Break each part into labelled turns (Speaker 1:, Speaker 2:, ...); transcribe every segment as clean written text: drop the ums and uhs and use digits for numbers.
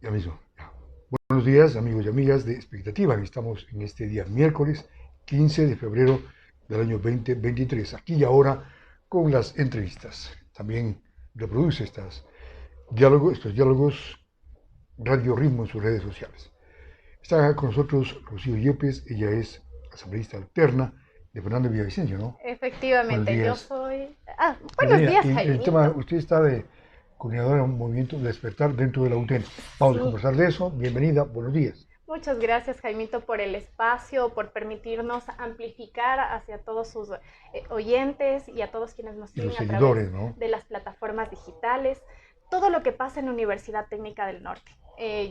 Speaker 1: Ya mismo. Ya. Buenos días, amigos y amigas de Expectativa. Estamos en este día miércoles 15 de febrero del año 2023, aquí y ahora con las entrevistas. También reproduce estos diálogos Radio Ritmo en sus redes sociales. Está con nosotros Rocío Yepes, ella es asambleísta alterna de Fernando Villavicencio, ¿no? Buenos
Speaker 2: Efectivamente, yo
Speaker 1: días.
Speaker 2: soy... buenos
Speaker 1: Bienvenida.
Speaker 2: días,
Speaker 1: Y el tema,
Speaker 2: Jaimito.
Speaker 1: usted está de coordinadora de un movimiento de despertar dentro de la UTN. Vamos a
Speaker 2: Sí,
Speaker 1: conversar de eso. Bienvenida, buenos días.
Speaker 2: muchas gracias, Jaimito, por el espacio, por permitirnos amplificar hacia todos sus oyentes y a todos quienes nos
Speaker 1: Y los
Speaker 2: siguen a través
Speaker 1: seguidores, ¿no?
Speaker 2: de las plataformas digitales, todo lo que pasa en la Universidad Técnica del Norte.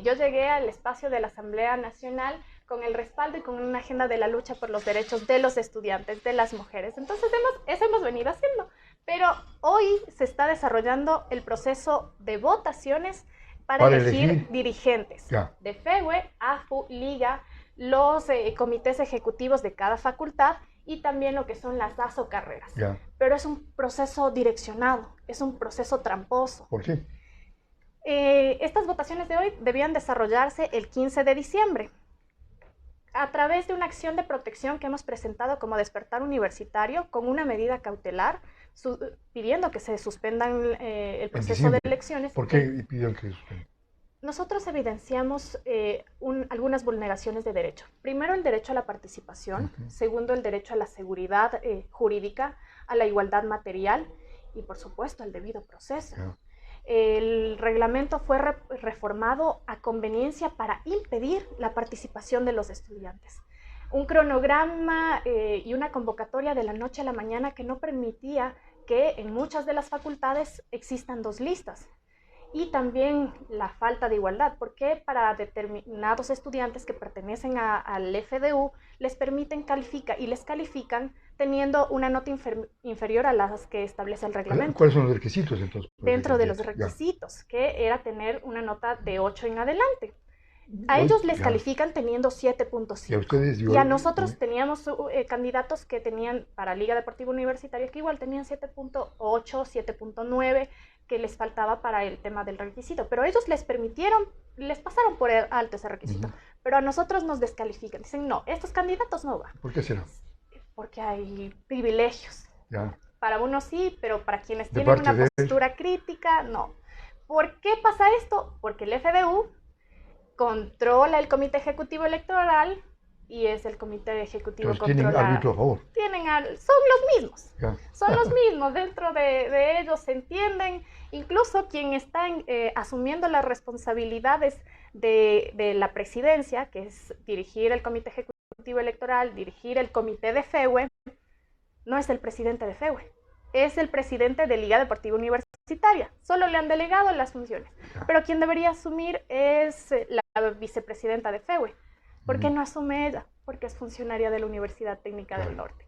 Speaker 2: Yo llegué al espacio de la Asamblea Nacional con el respaldo y con una agenda de la lucha por los derechos de los estudiantes, de las mujeres. Entonces, eso hemos venido haciendo. Pero hoy se está desarrollando el proceso de votaciones para
Speaker 1: Para
Speaker 2: elegir
Speaker 1: elegir,
Speaker 2: dirigentes
Speaker 1: ya,
Speaker 2: de FEWE, AFU, Liga, los comités ejecutivos de cada facultad y también lo que son las ASO carreras.
Speaker 1: ya.
Speaker 2: Pero es un proceso direccionado, es un proceso tramposo.
Speaker 1: ¿Por qué?
Speaker 2: Estas votaciones de hoy debían desarrollarse el 15 de diciembre a través de una acción de protección que hemos presentado como Despertar Universitario con una medida cautelar pidiendo que se suspendan el
Speaker 1: En
Speaker 2: proceso de
Speaker 1: diciembre.
Speaker 2: elecciones.
Speaker 1: ¿Por qué pidieron que suspenda?
Speaker 2: Nosotros evidenciamos algunas vulneraciones de derecho. Primero, el derecho a la participación.
Speaker 1: Ujú,
Speaker 2: Segundo, el derecho a la seguridad jurídica, a la igualdad material y, por supuesto, al debido proceso.
Speaker 1: ya.
Speaker 2: El reglamento fue reformado a conveniencia para impedir la participación de los estudiantes. Un cronograma y una convocatoria de la noche a la mañana que no permitía que en muchas de las facultades existan dos listas. Y también la falta de igualdad, porque para determinados estudiantes que pertenecen al FDU les permiten calificar y les califican teniendo una nota inferior a las que establece el reglamento,
Speaker 1: ¿Cuáles son los requisitos entonces para ser
Speaker 2: dentro de los
Speaker 1: candidato? Ya.
Speaker 2: requisitos, que era tener una nota de 8 en adelante. A
Speaker 1: Hoy,
Speaker 2: ellos les
Speaker 1: ya.
Speaker 2: califican teniendo
Speaker 1: Y a
Speaker 2: 7.5.
Speaker 1: ustedes,
Speaker 2: Y a
Speaker 1: yo,
Speaker 2: nosotros teníamos candidatos que tenían para Liga Deportiva Universitaria que igual tenían 7.8, 7.9, que les faltaba para el tema del requisito. Pero ellos les permitieron, les pasaron por alto ese requisito.
Speaker 1: ujú.
Speaker 2: Pero a nosotros nos descalifican. Dicen, no, estos candidatos no van.
Speaker 1: ¿Por qué será?
Speaker 2: Porque hay privilegios.
Speaker 1: Ya.
Speaker 2: Para unos sí, pero para quienes
Speaker 1: De
Speaker 2: tienen
Speaker 1: parte
Speaker 2: una
Speaker 1: de él.
Speaker 2: postura crítica, no. ¿Por qué pasa esto? Porque el FDU controla el comité ejecutivo electoral y es el comité ejecutivo
Speaker 1: Entonces tienen
Speaker 2: controla,
Speaker 1: árbitro a favor.
Speaker 2: son los mismos,
Speaker 1: Ya.
Speaker 2: son los mismos, dentro de ellos se entienden, incluso quien está asumiendo las responsabilidades de la presidencia, que es dirigir el comité ejecutivo electoral, dirigir el comité de FEWE, no es el presidente de FEWE, es el presidente de Liga Deportiva Universitaria. Solo le han delegado las funciones.
Speaker 1: Ya.
Speaker 2: Pero quien debería asumir es la vicepresidenta de FEWE. ¿Por qué
Speaker 1: Ujú,
Speaker 2: no asume ella? Porque es funcionaria de la Universidad Técnica del
Speaker 1: claro.
Speaker 2: Norte.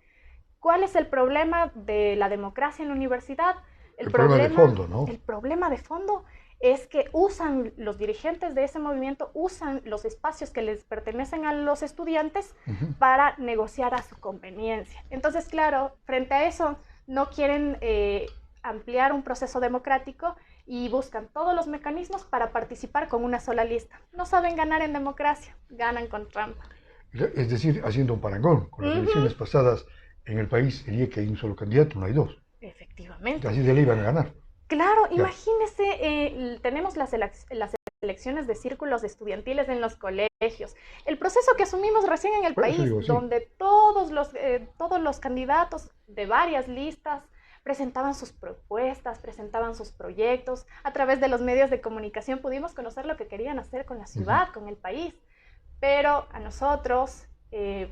Speaker 2: ¿Cuál es el problema de la democracia en la universidad?
Speaker 1: El problema de fondo, ¿no?
Speaker 2: El problema de fondo es que usan los dirigentes de ese movimiento, usan los espacios que les pertenecen a los estudiantes
Speaker 1: Ujú.
Speaker 2: para negociar a su conveniencia. Entonces, claro, frente a eso, no quieren ampliar un proceso democrático y buscan todos los mecanismos para participar con una sola lista. No saben ganar en democracia, ganan con trampa.
Speaker 1: Es decir, haciendo un parangón con las elecciones pasadas en el país, sería que hay un solo candidato, no hay dos.
Speaker 2: Efectivamente.
Speaker 1: Así de ley van a ganar.
Speaker 2: Claro,
Speaker 1: Ya.
Speaker 2: imagínese, tenemos las elecciones de círculos estudiantiles en los colegios, el proceso que asumimos recién en el
Speaker 1: Por eso
Speaker 2: país,
Speaker 1: digo, sí.
Speaker 2: donde todos los candidatos de varias listas presentaban sus propuestas, presentaban sus proyectos, a través de los medios de comunicación pudimos conocer lo que querían hacer con la
Speaker 1: Ujú.
Speaker 2: ciudad, con el país, pero a nosotros,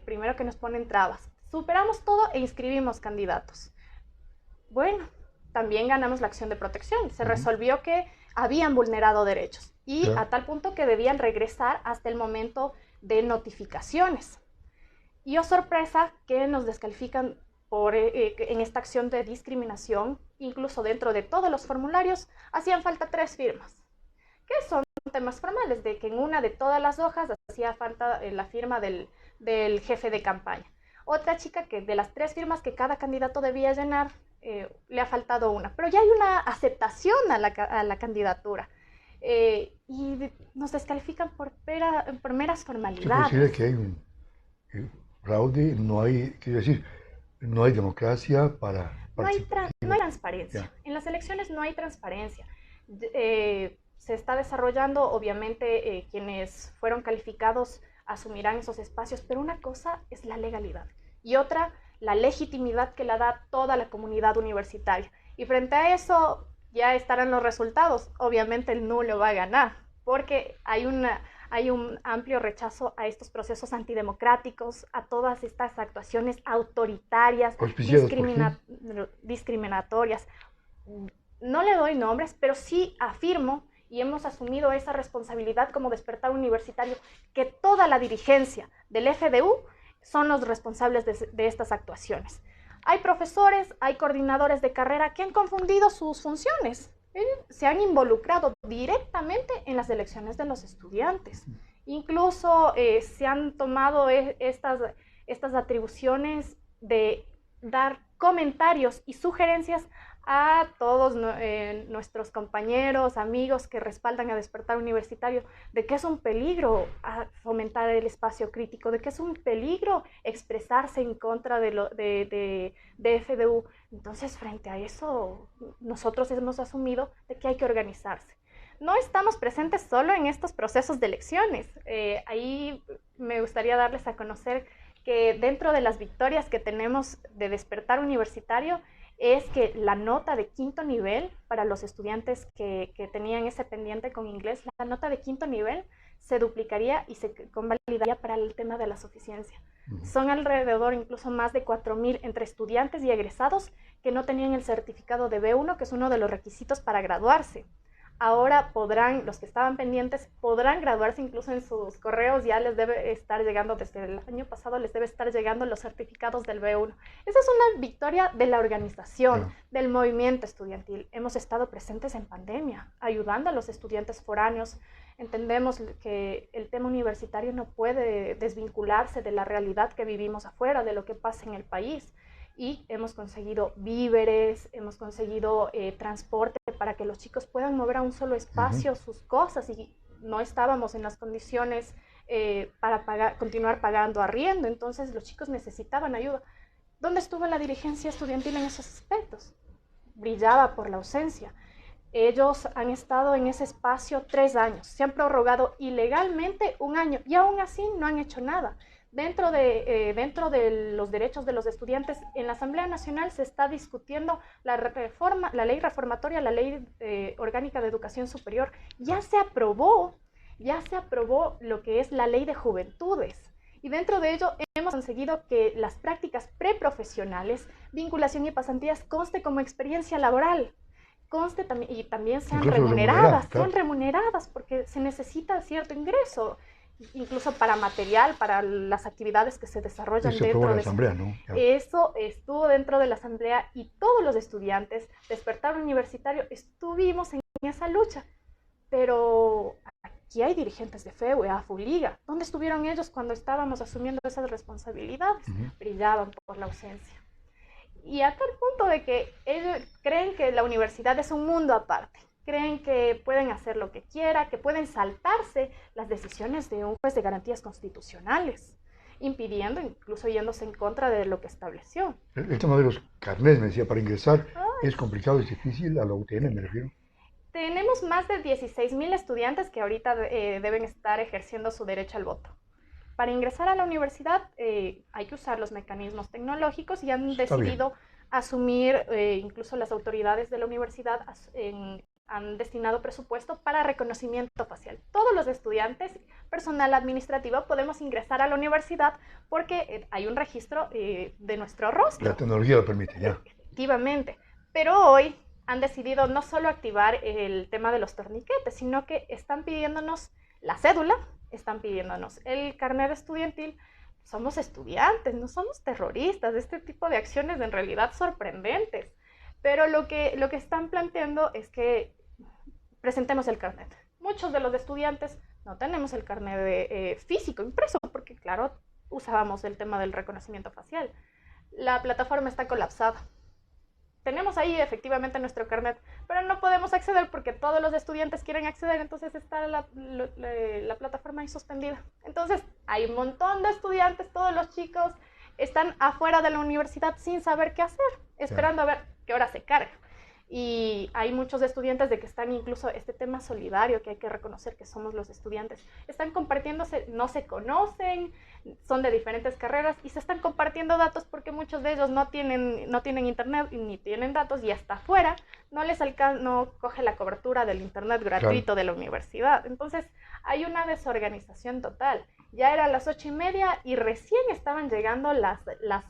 Speaker 2: primero que nos ponen trabas, superamos todo e inscribimos candidatos. Bueno, también ganamos la acción de protección. Se
Speaker 1: Ujú.
Speaker 2: resolvió que habían vulnerado derechos y
Speaker 1: Ya.
Speaker 2: a tal punto que debían regresar hasta el momento de notificaciones. Y oh sorpresa que nos descalifican en esta acción de discriminación, incluso dentro de todos los formularios, hacían falta 3 firmas, que son temas formales, de que en una de todas las hojas hacía falta la firma del jefe de campaña. Otra chica que de las 3 firmas que cada candidato debía llenar, le ha faltado una, pero ya hay una aceptación a la candidatura. y nos descalifican por meras
Speaker 1: Se
Speaker 2: formalidades.
Speaker 1: considera que hay un fraude, no hay, quiero decir, no hay democracia para
Speaker 2: No hay
Speaker 1: participativa.
Speaker 2: transparencia.
Speaker 1: Ya.
Speaker 2: En las elecciones no hay transparencia. Se está desarrollando, obviamente, quienes fueron calificados asumirán esos espacios, pero una cosa es la legalidad y otra, la legitimidad que la da toda la comunidad universitaria. Y frente a eso ya estarán los resultados. Obviamente el nulo va a ganar, porque hay un amplio rechazo a estos procesos antidemocráticos, a todas estas actuaciones autoritarias,
Speaker 1: ¿Auspiciadas por quién?
Speaker 2: discriminatorias. No le doy nombres, pero sí afirmo y hemos asumido esa responsabilidad como Despertar Universitario, que toda la dirigencia del FDU son los responsables de estas actuaciones. Hay profesores, hay coordinadores de carrera que han confundido sus funciones, se han involucrado directamente en las elecciones de los estudiantes. Incluso se han tomado estas atribuciones de dar comentarios y sugerencias a todos nuestros compañeros, amigos que respaldan a Despertar Universitario, de que es un peligro fomentar el espacio crítico, de que es un peligro expresarse en contra de FDU. Entonces, frente a eso, nosotros hemos asumido de que hay que organizarse. No estamos presentes solo en estos procesos de elecciones. Ahí me gustaría darles a conocer que dentro de las victorias que tenemos de Despertar Universitario, es que la nota de quinto nivel para los estudiantes que tenían ese pendiente con inglés, la nota de quinto nivel se duplicaría y se convalidaría para el tema de la suficiencia. Son alrededor incluso más de 4.000 entre estudiantes y egresados que no tenían el certificado de B1, que es uno de los requisitos para graduarse. Ahora podrán, los que estaban pendientes, podrán graduarse incluso en sus correos, ya les debe estar llegando, desde el año pasado les debe estar llegando los certificados del B1. Esa es una victoria de la organización, del movimiento estudiantil. Hemos estado presentes en pandemia, ayudando a los estudiantes foráneos. Entendemos que el tema universitario no puede desvincularse de la realidad que vivimos afuera, de lo que pasa en el país. Y hemos conseguido víveres, hemos conseguido transporte para que los chicos puedan mover a un solo espacio sus cosas y no estábamos en las condiciones para continuar pagando arriendo, entonces los chicos necesitaban ayuda. ¿Dónde estuvo la dirigencia estudiantil en esos aspectos? Brillaba por la ausencia. Ellos han estado en ese espacio 3 años, se han prorrogado ilegalmente 1 año y aún así no han hecho nada. Dentro de los derechos de los estudiantes, en la Asamblea Nacional se está discutiendo la ley reformatoria, la ley orgánica de educación superior. Ya se aprobó lo que es la ley de juventudes. Y dentro de ello hemos conseguido que las prácticas preprofesionales, vinculación y pasantías conste como experiencia laboral. Conste y también sean remuneradas, sean remuneradas porque se necesita cierto ingreso, incluso para material, para las actividades que se desarrollan dentro de la
Speaker 1: asamblea, ¿no?
Speaker 2: Eso estuvo dentro de la asamblea y todos los estudiantes, Despertar Universitario, estuvimos en esa lucha. Pero aquí hay dirigentes de FEU, AFULIGA. ¿Dónde estuvieron ellos cuando estábamos asumiendo esas responsabilidades? Brillaban por la ausencia. Y a tal punto de que ellos creen que la universidad es un mundo aparte. Creen que pueden hacer lo que quieran, que pueden saltarse las decisiones de un juez de garantías constitucionales, impidiendo, incluso yéndose en contra de lo que estableció.
Speaker 1: El tema de los carnets, me decía, para ingresar es complicado, es difícil, a la UTN me refiero.
Speaker 2: Tenemos más de 16.000 estudiantes que ahorita deben estar ejerciendo su derecho al voto. Para ingresar a la universidad hay que usar los mecanismos tecnológicos y han decidido asumir, incluso las autoridades de la universidad han destinado presupuesto para reconocimiento facial. Todos los estudiantes, personal administrativo, podemos ingresar a la universidad porque hay un registro de nuestro rostro.
Speaker 1: La tecnología lo permite, ya.
Speaker 2: Efectivamente. Pero hoy han decidido no solo activar el tema de los torniquetes, sino que están pidiéndonos la cédula, están pidiéndonos el carnet estudiantil. Somos estudiantes, no somos terroristas. Este tipo de acciones en realidad sorprendentes. Pero lo que están planteando es que presentemos el carnet. Muchos de los estudiantes no tenemos el carnet físico impreso, porque claro, usábamos el tema del reconocimiento facial. La plataforma está colapsada. tenemos ahí efectivamente nuestro carnet, pero no podemos acceder porque todos los estudiantes quieren acceder, entonces está la plataforma ahí suspendida. Entonces hay un montón de estudiantes, todos los chicos están afuera de la universidad sin saber qué hacer, esperando a ver qué hora se carga. Y hay muchos estudiantes de que están incluso este tema solidario que hay que reconocer que somos los estudiantes. Están compartiéndose, no se conocen, son de diferentes carreras y se están compartiendo datos porque muchos de ellos no tienen internet ni tienen datos y hasta afuera no coge la cobertura del internet gratuito de la universidad. Entonces hay una desorganización total. Ya era las 8:30 y recién estaban llegando las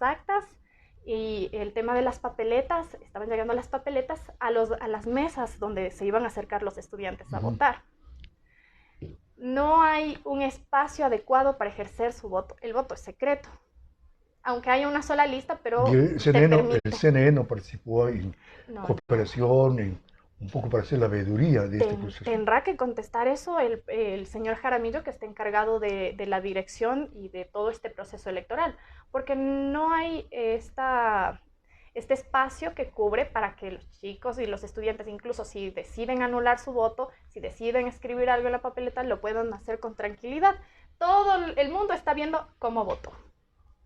Speaker 2: actas y el tema de las papeletas, estaban llegando las papeletas a las mesas donde se iban a acercar los estudiantes a votar. No hay un espacio adecuado para ejercer su voto. El voto es secreto. Aunque haya una sola lista, pero
Speaker 1: el CNE no participó en cooperación, un poco para hacer la veeduría de este proceso.
Speaker 2: Tendrá que contestar eso el señor Jaramillo, que está encargado de la dirección y de todo este proceso electoral, porque no hay este espacio que cubre para que los chicos y los estudiantes, incluso si deciden anular su voto, si deciden escribir algo en la papeleta, lo puedan hacer con tranquilidad. Todo el mundo está viendo cómo votó.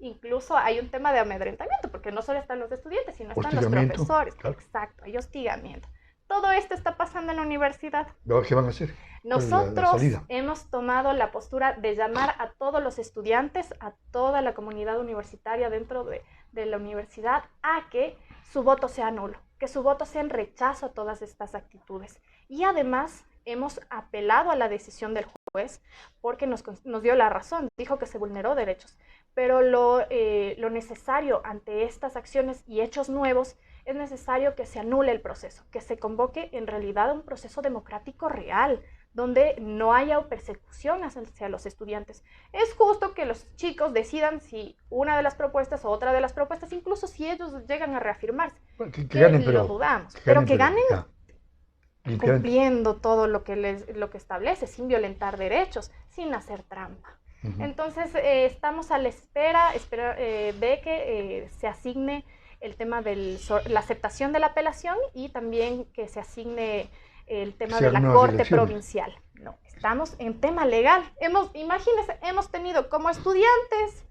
Speaker 2: Incluso hay un tema de amedrentamiento, porque no solo están los estudiantes, sino están los profesores. Claro. Exacto, hay hostigamiento. Todo esto está pasando en la universidad.
Speaker 1: ¿Qué van a hacer?
Speaker 2: Nosotros hemos tomado la postura de llamar a todos los estudiantes, a toda la comunidad universitaria dentro de la universidad, a que su voto sea nulo, que su voto sea en rechazo a todas estas actitudes. Y además hemos apelado a la decisión del juez porque nos dio la razón, dijo que se vulneró derechos, pero lo necesario ante estas acciones y hechos nuevos es necesario que se anule el proceso, que se convoque en realidad un proceso democrático real, donde no haya persecución hacia los estudiantes. Es justo que los chicos decidan si una de las propuestas o otra de las propuestas, incluso si ellos llegan a reafirmarse,
Speaker 1: que ganen,
Speaker 2: lo dudamos, pero que ganen cumpliendo todo lo que establece, sin violentar derechos, sin hacer trampa. Entonces, estamos a la espera de que se asigne el tema de la aceptación de la apelación y también que se asigne el tema de la Corte Provincial. No, estamos en tema legal. Imagínense, hemos tenido como estudiantes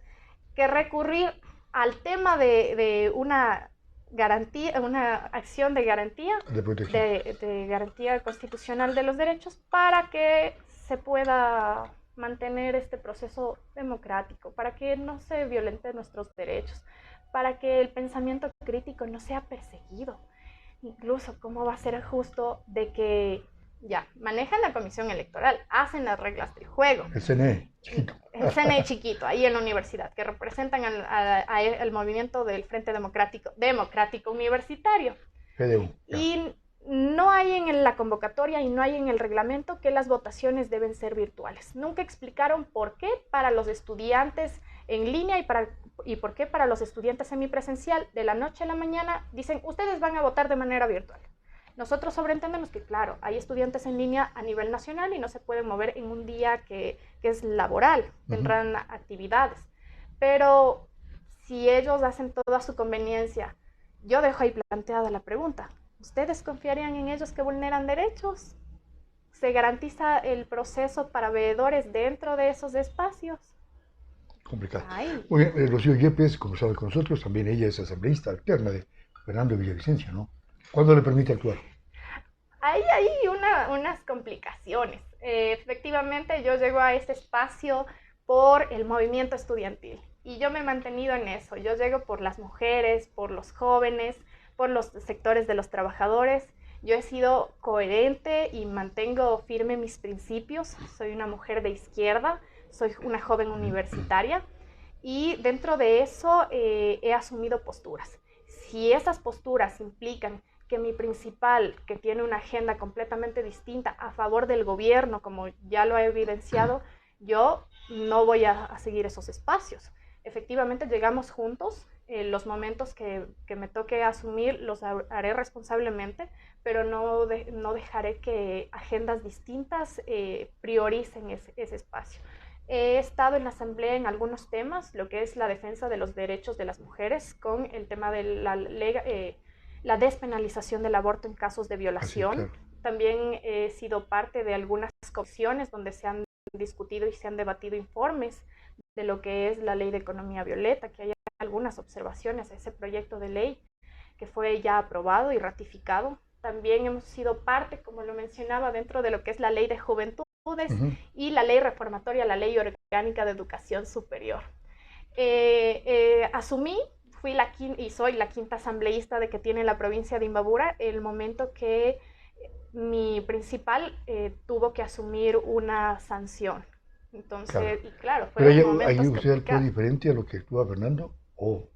Speaker 2: que recurrir al tema de una garantía, una acción de garantía, de garantía constitucional de los derechos para que se pueda mantener este proceso democrático, para que no se violenten nuestros derechos, para que el pensamiento crítico no sea perseguido. Incluso, ¿cómo va a ser justo de que ya manejan la comisión electoral, hacen las reglas del juego?
Speaker 1: El CNE chiquito.
Speaker 2: El CNE chiquito, ahí en la universidad, que representan al movimiento del Frente Democrático Universitario.
Speaker 1: FDU.
Speaker 2: Y no hay en la convocatoria y no hay en el reglamento que las votaciones deben ser virtuales. Nunca explicaron por qué para los estudiantes en línea y por qué para los estudiantes semipresencial de la noche a la mañana dicen, ustedes van a votar de manera virtual. Nosotros sobreentendemos que, claro, hay estudiantes en línea a nivel nacional y no se pueden mover en un día que es laboral, tendrán actividades. Pero si ellos hacen todo a su conveniencia, yo dejo ahí planteada la pregunta. ¿Ustedes confiarían en ellos que vulneran derechos? ¿Se garantiza el proceso para veedores dentro de esos espacios?
Speaker 1: Complicado. Muy bien, Rocío Yepes, como sabe con nosotros, también ella es asambleísta alterna de Fernando Villavicencio, ¿no? ¿Cuándo le permite actuar?
Speaker 2: Hay unas complicaciones. Efectivamente, yo llego a este espacio por el movimiento estudiantil y yo me he mantenido en eso. Yo llego por las mujeres, por los jóvenes, por los sectores de los trabajadores. Yo he sido coherente y mantengo firme mis principios. Soy una mujer de izquierda, soy una joven universitaria y dentro de eso he asumido posturas. Si esas posturas implican que mi principal, que tiene una agenda completamente distinta a favor del gobierno, como ya lo he evidenciado, yo no voy a seguir esos espacios. Efectivamente, llegamos juntos. Los momentos que me toque asumir los haré responsablemente, pero no dejaré que agendas distintas prioricen ese espacio. He estado en la asamblea en algunos temas, lo que es la defensa de los derechos de las mujeres, con el tema de la despenalización del aborto en casos de violación.
Speaker 1: Así, claro.
Speaker 2: También he sido parte de algunas comisiones donde se han discutido y se han debatido informes de lo que es la ley de economía violeta, que hay algunas observaciones a ese proyecto de ley que fue ya aprobado y ratificado. También hemos sido parte, como lo mencionaba, dentro de lo que es la ley de juventudes y la ley reformatoria, la ley orgánica de educación superior. Asumí, y soy la quinta asambleísta de que tiene la provincia de Imbabura, el momento que mi principal tuvo que asumir una sanción. Entonces,
Speaker 1: Claro.
Speaker 2: y claro,
Speaker 1: Pero
Speaker 2: fueron momentos
Speaker 1: ahí usted actuó
Speaker 2: complicados.
Speaker 1: diferente a lo que actúa Fernando o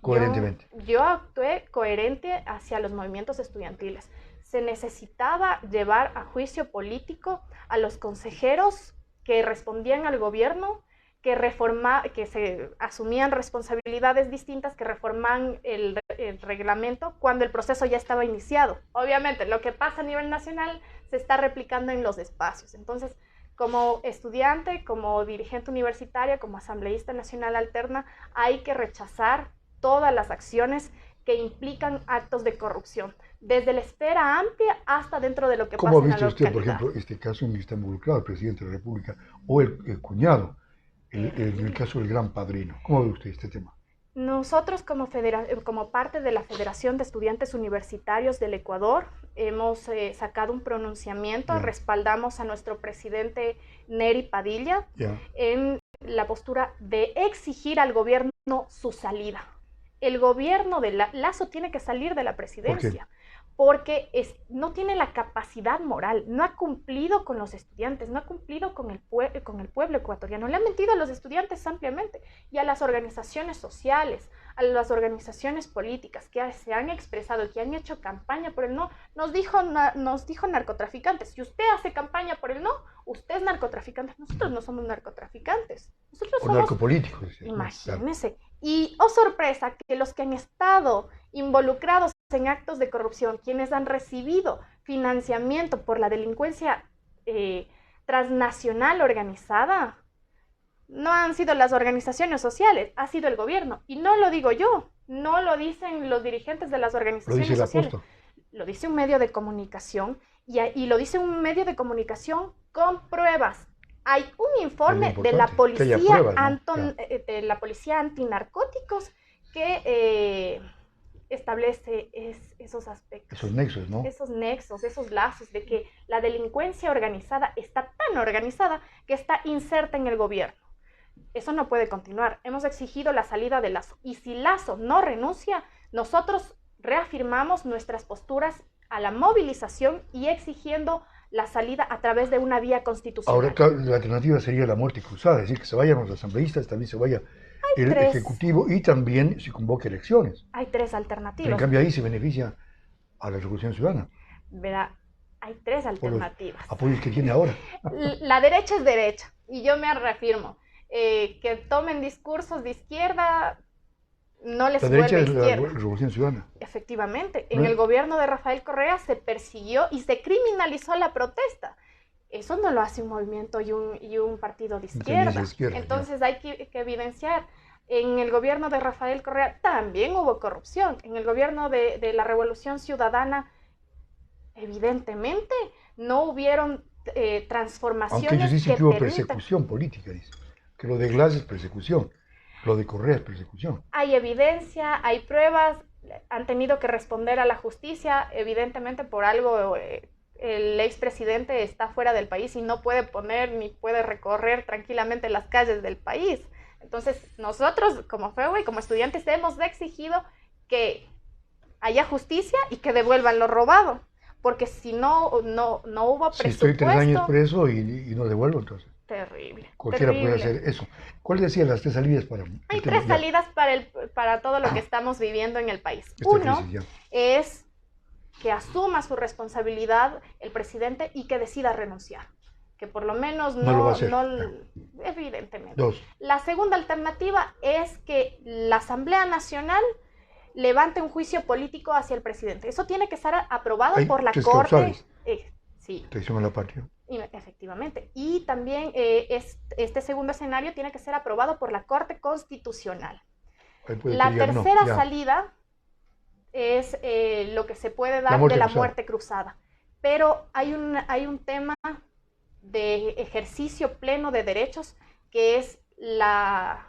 Speaker 1: coherentemente.
Speaker 2: Yo actué coherente hacia los movimientos estudiantiles. Se necesitaba llevar a juicio político a los consejeros que respondían al gobierno, que se asumían responsabilidades distintas, que reformaban el reglamento cuando el proceso ya estaba iniciado. Obviamente, lo que pasa a nivel nacional se está replicando en los espacios. Entonces, como estudiante, como dirigente universitaria, como asambleísta nacional alterna, hay que rechazar todas las acciones que implican actos de corrupción, desde la esfera amplia hasta dentro de lo que pasa
Speaker 1: ¿Cómo ha
Speaker 2: en la
Speaker 1: visto usted, por
Speaker 2: localidad?
Speaker 1: ejemplo, este caso en que está involucrado el presidente de la República o el cuñado, en el caso del gran padrino? ¿Cómo ve usted este tema?
Speaker 2: Nosotros como parte de la Federación de Estudiantes Universitarios del Ecuador hemos sacado un pronunciamiento,
Speaker 1: Ya.
Speaker 2: respaldamos a nuestro presidente Neri Padilla
Speaker 1: Ya.
Speaker 2: en la postura de exigir al gobierno su salida. El gobierno de Lazo tiene que salir de la presidencia porque no tiene la capacidad moral, no ha cumplido con los estudiantes, no ha cumplido con el pueblo ecuatoriano, le ha mentido a los estudiantes ampliamente y a las organizaciones sociales, a las organizaciones políticas que se han expresado y que han hecho campaña por el no. Nos dijo narcotraficantes. Si usted hace campaña por el no, usted es narcotraficante. Nosotros no somos narcotraficantes. Nosotros
Speaker 1: O
Speaker 2: somos
Speaker 1: narcopolíticos.
Speaker 2: Imagínense. Y, oh sorpresa, que los que han estado involucrados en actos de corrupción, quienes han recibido financiamiento por la delincuencia transnacional organizada, no han sido las organizaciones sociales, ha sido el gobierno. Y no lo digo yo, no lo dicen los dirigentes de las
Speaker 1: Lo
Speaker 2: organizaciones
Speaker 1: dice el
Speaker 2: sociales.
Speaker 1: apóstol.
Speaker 2: Lo dice un medio de comunicación y lo dice un medio de comunicación con pruebas. Hay un informe de la policía,
Speaker 1: pruebas, ¿no?
Speaker 2: de la policía antinarcóticos que establece esos aspectos.
Speaker 1: Esos nexos, ¿no?
Speaker 2: Esos nexos, esos lazos de que la delincuencia organizada está tan organizada que está inserta en el gobierno. Eso no puede continuar. Hemos exigido la salida de Lazo. Y si Lazo no renuncia, nosotros reafirmamos nuestras posturas a la movilización y exigiendo la salida a través de una vía constitucional.
Speaker 1: Ahora, claro, la alternativa sería la muerte cruzada, es decir, que se vayan los asambleístas, también se vaya el Ejecutivo y también se convoque elecciones.
Speaker 2: Hay tres
Speaker 1: Pero en
Speaker 2: alternativas.
Speaker 1: cambio ahí se beneficia a la Revolución Ciudadana,
Speaker 2: Verá, hay tres
Speaker 1: por los
Speaker 2: alternativas.
Speaker 1: apoyos que tiene ahora.
Speaker 2: La derecha es derecha, y yo me reafirmo. Que tomen discursos de izquierda no les
Speaker 1: La
Speaker 2: vuelve
Speaker 1: derecha es la
Speaker 2: izquierda.
Speaker 1: Revolución Ciudadana.
Speaker 2: Efectivamente,
Speaker 1: ¿No
Speaker 2: en
Speaker 1: es?
Speaker 2: el gobierno de Rafael Correa se persiguió y se criminalizó la protesta. Eso no lo hace un movimiento y un partido de izquierda. Entonces hay que evidenciar. En el gobierno de Rafael Correa también hubo corrupción. En el gobierno de la Revolución Ciudadana, evidentemente, no hubieron transformaciones.
Speaker 1: Aunque ellos dicen que hubo persecución política, dicen. Que lo de Glass es persecución, lo de Correa es persecución.
Speaker 2: Hay evidencia, hay pruebas, han tenido que responder a la justicia, evidentemente por algo el expresidente está fuera del país y no puede poner ni puede recorrer tranquilamente las calles del país. Entonces nosotros como FEUE y como estudiantes hemos exigido que haya justicia y que devuelvan lo robado, porque si no hubo presupuesto.
Speaker 1: Si estoy 3 años preso y no devuelvo, entonces.
Speaker 2: Terrible.
Speaker 1: Cualquiera
Speaker 2: terrible.
Speaker 1: puede hacer eso. ¿Cuál decía las 3 salidas para
Speaker 2: Hay 3 salidas para todo lo que estamos viviendo en el país. Uno es que asuma su responsabilidad el presidente y que decida renunciar. Que por lo menos
Speaker 1: no lo va a hacer.
Speaker 2: Evidentemente.
Speaker 1: 2.
Speaker 2: La segunda alternativa es que la Asamblea Nacional levante un juicio político hacia el presidente. Eso tiene que estar aprobado por la Corte. Sí.
Speaker 1: Traición a la patria.
Speaker 2: Efectivamente. Y también este segundo escenario tiene que ser aprobado por la Corte Constitucional. La tercera salida es lo que se puede dar de la muerte cruzada. Pero hay un tema de ejercicio pleno de derechos que es la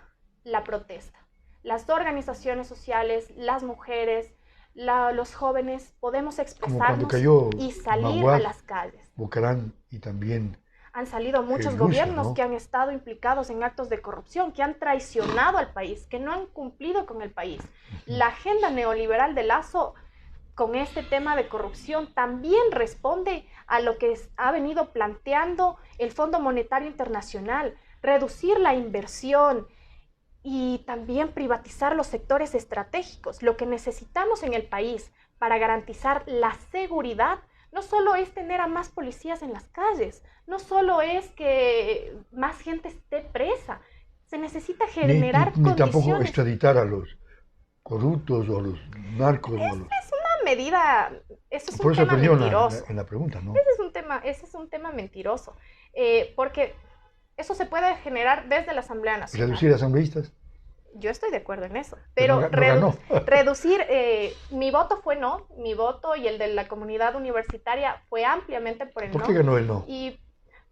Speaker 2: protesta. Las organizaciones sociales, las mujeres, los jóvenes podemos expresarnos y salir a las calles.
Speaker 1: Bucarán y también
Speaker 2: han salido muchos gobiernos, ¿no?, que han estado implicados en actos de corrupción, que han traicionado al país, que no han cumplido con el país. La agenda neoliberal de Lasso con este tema de corrupción también responde a lo que ha venido planteando el Fondo Monetario Internacional, reducir la inversión y también privatizar los sectores estratégicos. Lo que necesitamos en el país para garantizar la seguridad no solo es tener a más policías en las calles, no solo es que más gente esté presa, se necesita generar
Speaker 1: ni tampoco extraditar a los corruptos o a los narcos.
Speaker 2: Es una medida, eso es un tema mentiroso.
Speaker 1: En la pregunta, ¿no?
Speaker 2: Ese es un tema mentiroso, porque eso se puede generar desde la Asamblea Nacional.
Speaker 1: ¿Reducir asambleístas?
Speaker 2: Yo estoy de acuerdo en eso, pero reducir, mi voto fue no, mi voto y el de la comunidad universitaria fue ampliamente por el no.
Speaker 1: ¿Por qué ganó el no?
Speaker 2: Y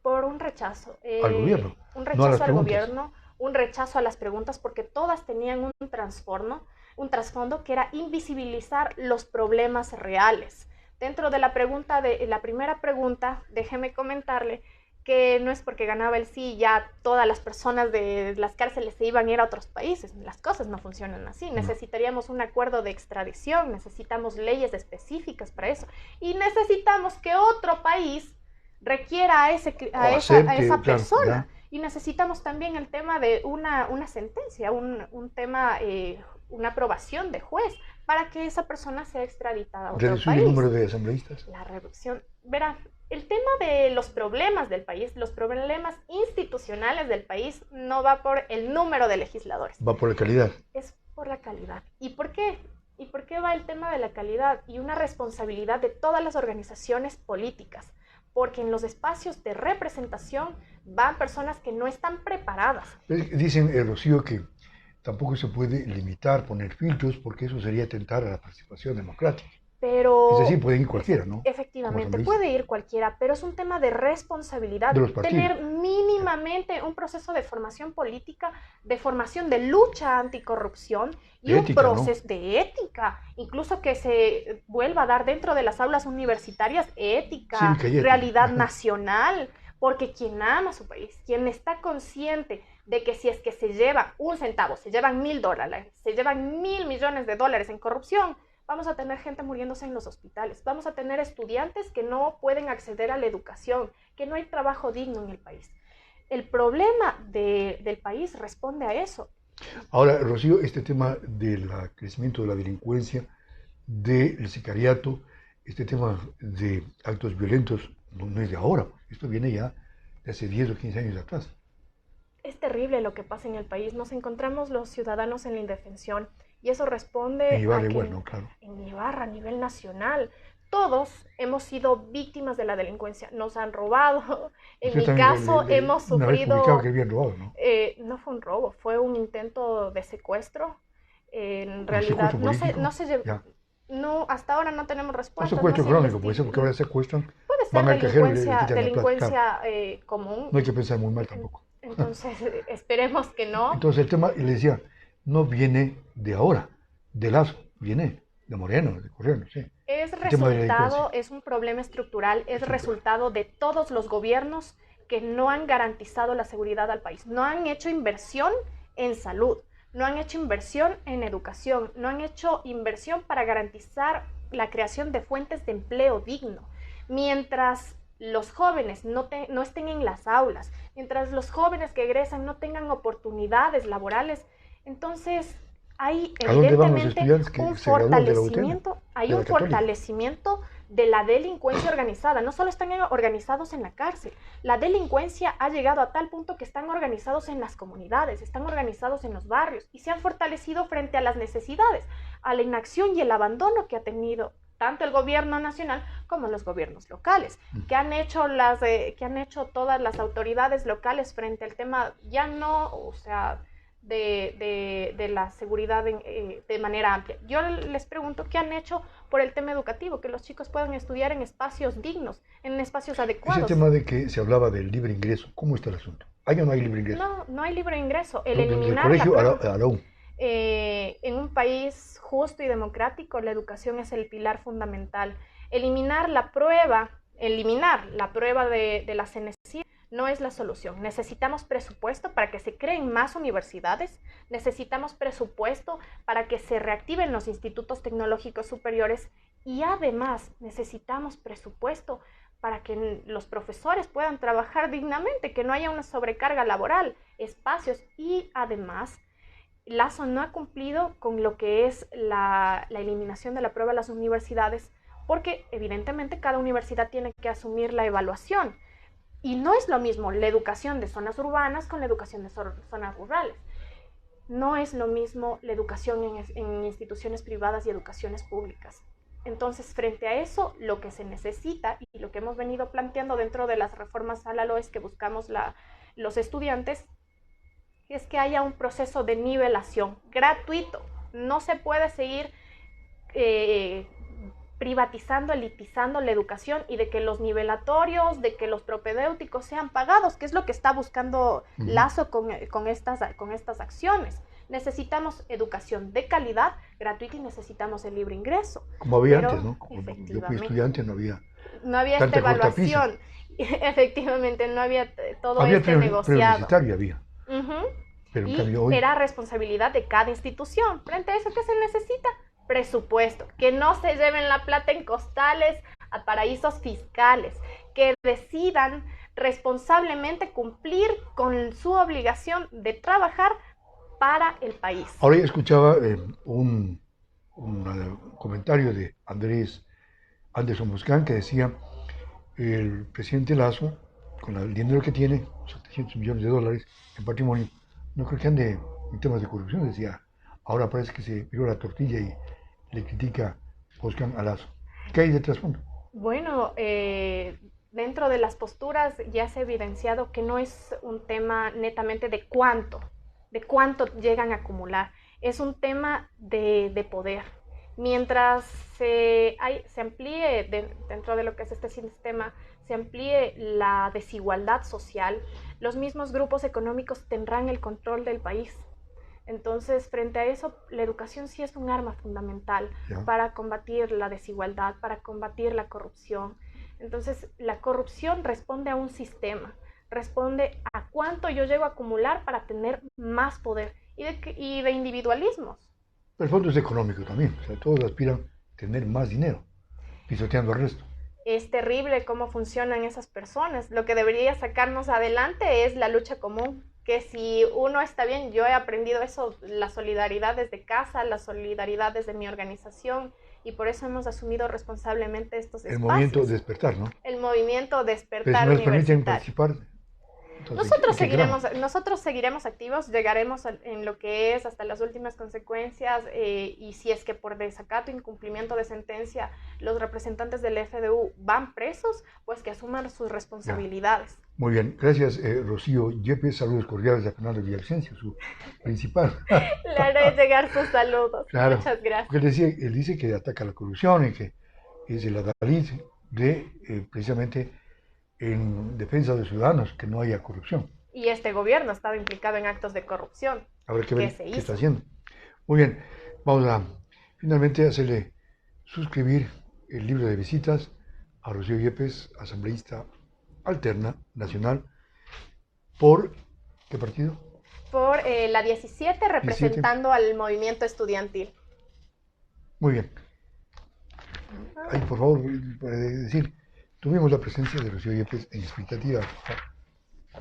Speaker 2: por un rechazo.
Speaker 1: ¿Al gobierno?
Speaker 2: Un rechazo al gobierno, un rechazo a las preguntas, porque todas tenían un trasfondo que era invisibilizar los problemas reales. Dentro de la primera pregunta, déjeme comentarle que no es porque ganaba el sí ya todas las personas de las cárceles se iban a ir a otros países. Las cosas no funcionan así. Necesitaríamos un acuerdo de extradición, necesitamos leyes específicas para eso y necesitamos que otro país requiera a esa persona. Y necesitamos también el tema de una sentencia, un tema, una aprobación de juez para que esa persona sea extraditada a otro país.
Speaker 1: ¿Reducir el número de asambleístas?
Speaker 2: La reducción, verá, el tema de los problemas del país, los problemas institucionales del país, no va por el número de legisladores.
Speaker 1: Va por la calidad.
Speaker 2: Es por la calidad. ¿Y por qué? ¿Y por qué va el tema de la calidad? Y una responsabilidad de todas las organizaciones políticas. Porque en los espacios de representación van personas que no están preparadas.
Speaker 1: Dicen, Rocío, que tampoco se puede limitar, poner filtros, porque eso sería atentar a la participación democrática.
Speaker 2: Pero,
Speaker 1: es decir, pueden ir cualquiera, ¿no?
Speaker 2: Efectivamente, puede ir cualquiera, pero es un tema de responsabilidad,
Speaker 1: de los partidos.
Speaker 2: Tener mínimamente un proceso de formación política, de formación de lucha anticorrupción y un proceso, ¿no?, de ética, incluso que se vuelva a dar dentro de las aulas universitarias ética, realidad nacional, porque quien ama su país, quien está consciente de que si es que se lleva un centavo, se llevan $1,000, se llevan $1,000 millones en corrupción, vamos a tener gente muriéndose en los hospitales, vamos a tener estudiantes que no pueden acceder a la educación, que no hay trabajo digno en el país. El problema del país responde a eso.
Speaker 1: Ahora, Rocío, este tema del crecimiento de la delincuencia, del sicariato, este tema de actos violentos, no es de ahora, esto viene ya de hace 10 o 15 años atrás.
Speaker 2: Es terrible lo que pasa en el país, nos encontramos los ciudadanos en la indefensión. Y eso responde
Speaker 1: en Ibarra,
Speaker 2: en Ibarra, a nivel nacional. Todos hemos sido víctimas de la delincuencia. Nos han robado. En mi caso, hemos sufrido...
Speaker 1: que habían robado, ¿no?
Speaker 2: No fue un robo, fue un intento de secuestro. En realidad, no se llevó... No, hasta ahora no tenemos respuesta.
Speaker 1: Un secuestro crónico, puede ser, porque ahora secuestran.
Speaker 2: Puede ser delincuencia común.
Speaker 1: No hay que pensar muy mal tampoco.
Speaker 2: Entonces, esperemos que no.
Speaker 1: Entonces, el tema, y le decía, no viene de ahora, de Lasso, viene de Moreno, de Correa, no sé.
Speaker 2: Es resultado, es un problema estructural, es resultado de todos los gobiernos que no han garantizado la seguridad al país, no han hecho inversión en salud, no han hecho inversión en educación, no han hecho inversión para garantizar la creación de fuentes de empleo digno. Mientras los jóvenes no estén en las aulas, mientras los jóvenes que egresan no tengan oportunidades laborales, entonces hay evidentemente un fortalecimiento de la delincuencia organizada. No solo están organizados en la cárcel, la delincuencia ha llegado a tal punto que están organizados en las comunidades, están organizados en los barrios y se han fortalecido frente a las necesidades, a la inacción y el abandono que ha tenido tanto el gobierno nacional como los gobiernos locales, que han hecho todas las autoridades locales frente al tema, de la seguridad de manera amplia. Yo les pregunto qué han hecho por el tema educativo, que los chicos puedan estudiar en espacios dignos, en espacios adecuados.
Speaker 1: Ese tema de que se hablaba del libre ingreso, ¿cómo está el asunto? ¿Hay o no hay libre ingreso?
Speaker 2: No, no hay libre ingreso. El
Speaker 1: Del
Speaker 2: eliminar
Speaker 1: colegio
Speaker 2: la
Speaker 1: a la U.
Speaker 2: en un país justo y democrático, la educación es el pilar fundamental. Eliminar la prueba de la CNESID no es la solución. Necesitamos presupuesto para que se creen más universidades, necesitamos presupuesto para que se reactiven los institutos tecnológicos superiores y además necesitamos presupuesto para que los profesores puedan trabajar dignamente, que no haya una sobrecarga laboral, espacios y además Lazo no ha cumplido con lo que es la eliminación de la prueba de las universidades porque evidentemente cada universidad tiene que asumir la evaluación. Y no es lo mismo la educación de zonas urbanas con la educación de zonas rurales. No es lo mismo la educación en instituciones privadas y educaciones públicas. Entonces, frente a eso, lo que se necesita y lo que hemos venido planteando dentro de las reformas a la LOES que buscamos los estudiantes es que haya un proceso de nivelación gratuito. No se puede seguir privatizando, elitizando la educación y de que los nivelatorios, de que los propedéuticos sean pagados, que es lo que está buscando Lazo con estas acciones. Necesitamos educación de calidad, gratuita y necesitamente el libre ingreso.
Speaker 1: Como había antes, ¿no? Como yo fui estudiante, no había
Speaker 2: esta evaluación. Efectivamente, no había todo
Speaker 1: había
Speaker 2: negociado.
Speaker 1: Preuniversitario había. Pero
Speaker 2: y
Speaker 1: hoy
Speaker 2: era responsabilidad de cada institución. Frente a eso, ¿qué se necesita? Presupuesto, que no se lleven la plata en costales a paraísos fiscales, que decidan responsablemente cumplir con su obligación de trabajar para el país.
Speaker 1: Ahora escuchaba un comentario de Anderson Moscán que decía el presidente Lazo, con el dinero que tiene, 700 millones de dólares en patrimonio, no creo que ande en temas de corrupción, decía. Ahora parece que se viró la tortilla y le critica Moscán a Lazo. ¿Qué hay de trasfondo?
Speaker 2: Bueno, dentro de las posturas ya se ha evidenciado que no es un tema netamente de cuánto llegan a acumular, es un tema de poder. Mientras se amplíe dentro de lo que es este sistema, se amplíe la desigualdad social, los mismos grupos económicos tendrán el control del país. Entonces, frente a eso, la educación sí es un arma fundamental para combatir la desigualdad, para combatir la corrupción. Entonces, la corrupción responde a un sistema, responde a cuánto yo llego a acumular para tener más poder y de individualismos.
Speaker 1: Pero el fondo es económico también, o sea, todos aspiran a tener más dinero, pisoteando al resto.
Speaker 2: Es terrible cómo funcionan esas personas. Lo que debería sacarnos adelante es la lucha común, que si uno está bien, yo he aprendido eso, la solidaridad desde casa, la solidaridad desde mi organización, y por eso hemos asumido responsablemente estos espacios.
Speaker 1: El movimiento Despertar, ¿no?
Speaker 2: El movimiento Despertar
Speaker 1: Pero si no les permiten
Speaker 2: universitario.
Speaker 1: participar,
Speaker 2: Nosotros seguiremos activos, llegaremos en lo que es hasta las últimas consecuencias y si es que por desacato, incumplimiento de sentencia, los representantes del FDU van presos, pues que asuman sus responsabilidades.
Speaker 1: Ya. Muy bien, gracias Rocío Yepes, saludos cordiales a Fernando Villavicencio, su principal.
Speaker 2: Le haré llegar sus saludos,
Speaker 1: claro,
Speaker 2: muchas gracias.
Speaker 1: Porque él dice que ataca la corrupción y que es el adalid de precisamente en defensa de ciudadanos, que no haya corrupción.
Speaker 2: Y este gobierno ha estado implicado en actos de corrupción.
Speaker 1: A ver qué está haciendo. Muy bien, vamos a finalmente hacerle suscribir el libro de visitas a Rocío Yepes, asambleísta alterna nacional, ¿por qué partido?
Speaker 2: Por la 17, representando 17. Al movimiento estudiantil.
Speaker 1: Muy bien. Ahí, por favor, para decir, tuvimos la presencia de Rocío Yepes en expectativa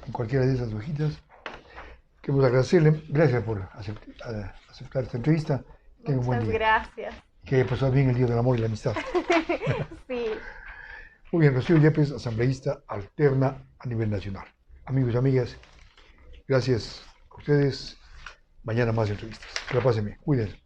Speaker 1: en cualquiera de esas hojitas. Queremos agradecerle, gracias por aceptar esta entrevista.
Speaker 2: Muchas un buen día. Gracias.
Speaker 1: Que haya pasado bien el Día del Amor y la Amistad.
Speaker 2: Sí.
Speaker 1: Muy bien, Rocío Yepes, asambleísta alterna a nivel nacional. Amigos y amigas, gracias a ustedes. Mañana más entrevistas. Que la pasen bien. Cuídense.